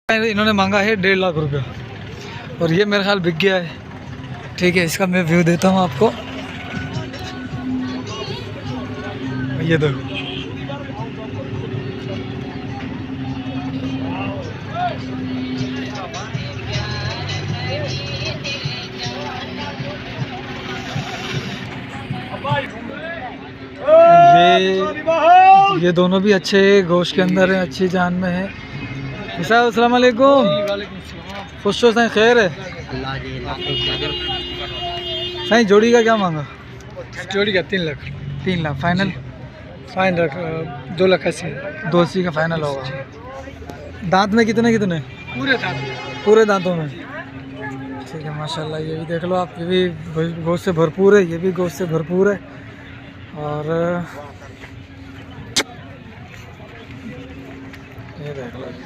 इन्होंने मांगा है 1.5 लाख रुपया और ये मेरे ख्याल बिक गया है। ठीक है, इसका मैं व्यू देता हूँ आपको। ये देखो, ये दोनों भी अच्छे गोश्त के अंदर है, अच्छी जान में है। अस्सलाम वालेकुम। खुश हो साईं, खैर है साईं। जोड़ी का क्या मांगा? जोड़ी का 3 लाख। 3 लाख फाइनल? फाइन रख 2 लाख 80। 280 का फाइनल होगा। दांत में कितने कितने? पूरे दांतों में। ठीक है माशाल्लाह। ये भी देख लो आप, ये भी गोश्त से भरपूर है, ये भी गोश्त से भरपूर है। और ये देख लो।